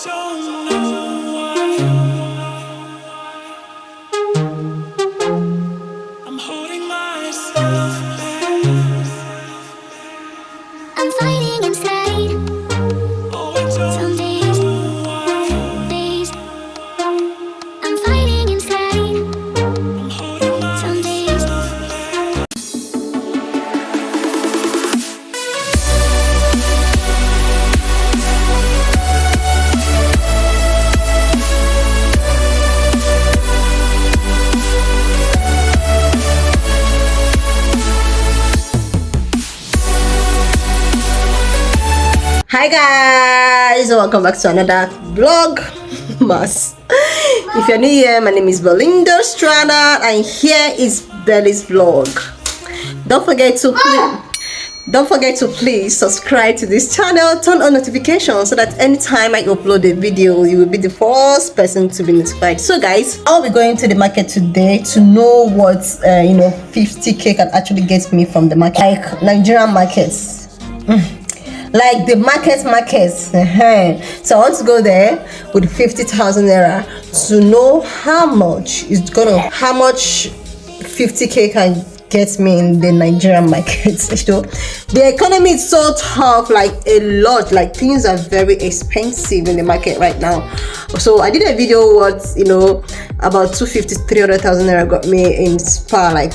don't know why I'm holding myself back. I'm fighting inside. Oh, I don't some days, know why. Days I'm fighting inside. I'm holding some days. Hi guys, welcome back to another Vlogmas. If you're new here, my name is Bwwm Daily and here is Belly's vlog. Don't forget to please subscribe to this channel, turn on notifications so that anytime I upload a video you will be the first person to be notified. So guys, I'll be going to the market today to know what 50k can actually get me from the market, like Nigerian markets. Like the markets. So I want to go there with 50,000 naira to know how much 50k can get me in the Nigerian market. So the economy is so tough, like a lot, like things are very expensive in the market right now. So I did a video about 250,000-300,000 naira got me in Spa,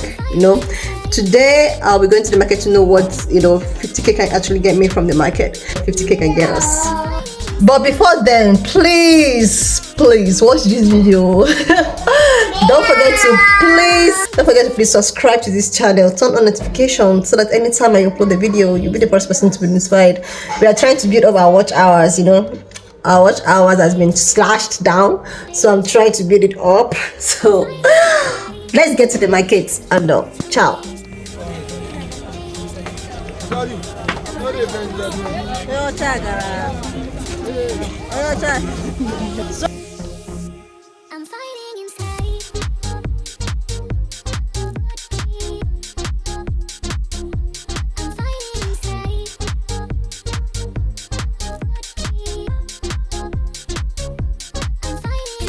Today I'll be going to the market to know what 50k can actually get me from the market. 50k can get us. But before then, please watch this video. Don't forget to please subscribe to this channel, turn on notifications so that anytime I upload the video you'll be the first person to be notified. We are trying to build up our watch hours. Our watch hours has been slashed down, so I'm trying to build it up. So let's get to the market and ciao. I'm fighting inside. I'm fighting inside. I'm fighting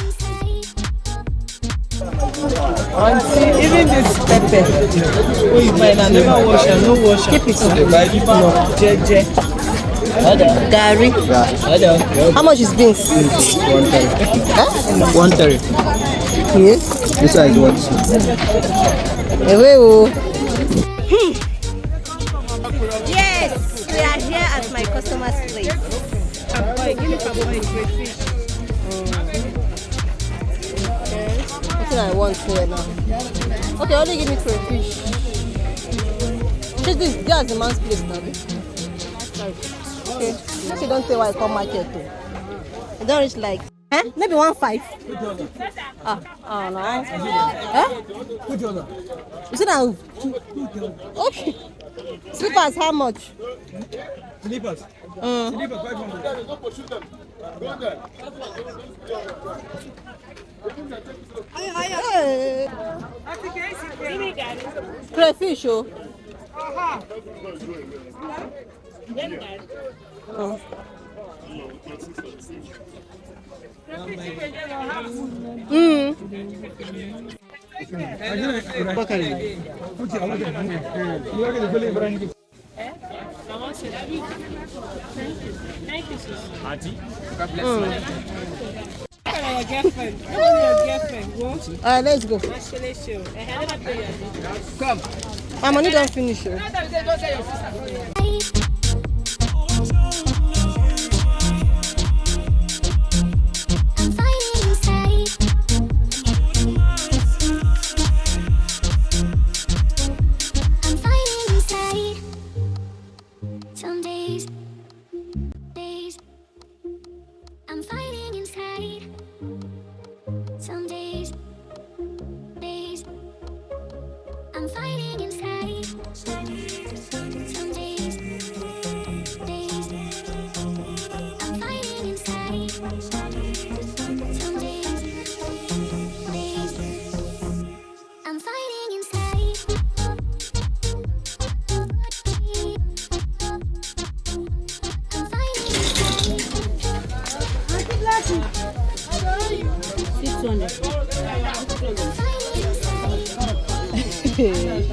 inside. Auntie, even this pepper, oh, you might not never wash and no wash. Keep it on. No, JJ. Gary. How much is beans? 130. Huh? 130. Yes. This is what? Yes, we are here at my customer's place. Give me crayfish. What do I want here now? Okay, only give me crayfish. This is the man's place now. Okay, you don't say why I come market too. You don't reach like, maybe 1.5. Oh no. You see now? Okay. Slippers, how much? Slippers. Slippers 500. Crayfish, oh. Your girlfriend. Your girlfriend. What? Alright, let's go. Come. My money don't finish. Oh. I'm fighting inside. I'm fighting inside. Some days I'm fighting inside. Some days I'm fighting inside. Some days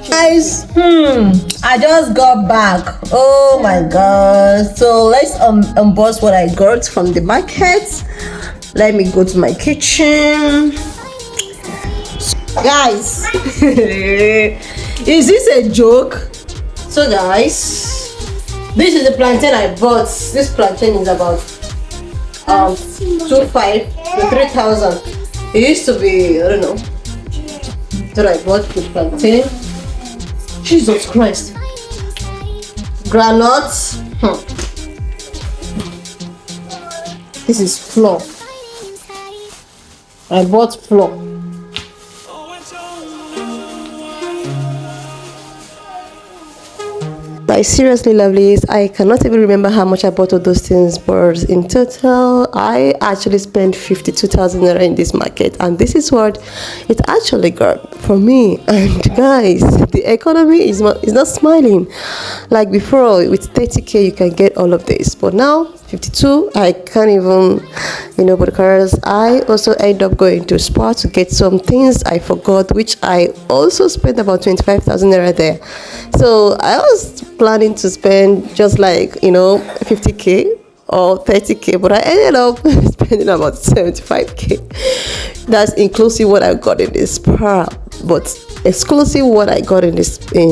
Guys, I just got back. Oh my god. So let's unbox what I got from the market. Let me go to my kitchen. Guys, is this a joke? So guys, this is the plantain I bought. This plantain is about 2,500 to 3,000. It used to be, I don't know. That I bought with plantain. Jesus Christ. Granuts. This is flour. I bought flour. Like seriously, lovelies, I cannot even remember how much I bought all those things, but in total I actually spent 52,000 naira in this market, and this is what it actually got for me. And guys, the economy is not smiling. Like before, with 30k you can get all of this, but now 52 I can't even, because I also end up going to Spar to get some things I forgot, which I also spent about 25,000 naira there. So I was planning to spend just like 50k or 30k, but I ended up spending about 75k. That's inclusive what I got in this Spar, but exclusive what I got in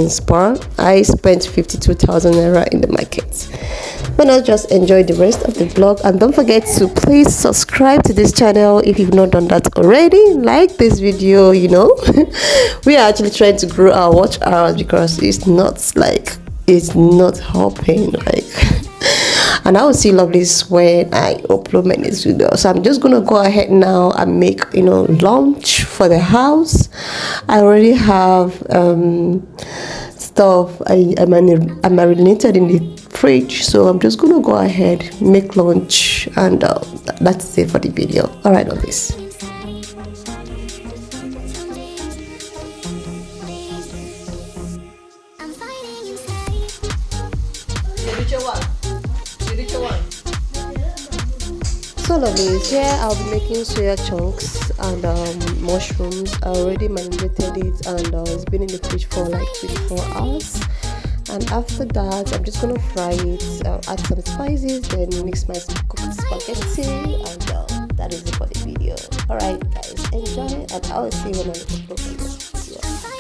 Spar, I spent 52,000 naira in the market. But now just enjoy the rest of the vlog, and don't forget to please subscribe to this channel if you've not done that already. Like this video. We are actually trying to grow our watch hours because it's not helping, and I will see lovelies when I upload my next video. So I'm just gonna go ahead now and make lunch for the house. I already have stuff I marinated in the fridge, so I'm just gonna go ahead, make lunch, and that's it for the video. All right, lovelies. So lovelies, here I'll be making soya chunks and mushrooms. I already marinated it, and it's been in the fridge for like 24 hours. And after that, I'm just gonna fry it, add some spices, then mix my cooked spaghetti, and that is it for the video. Alright guys, enjoy, and I'll see you when I upload this video.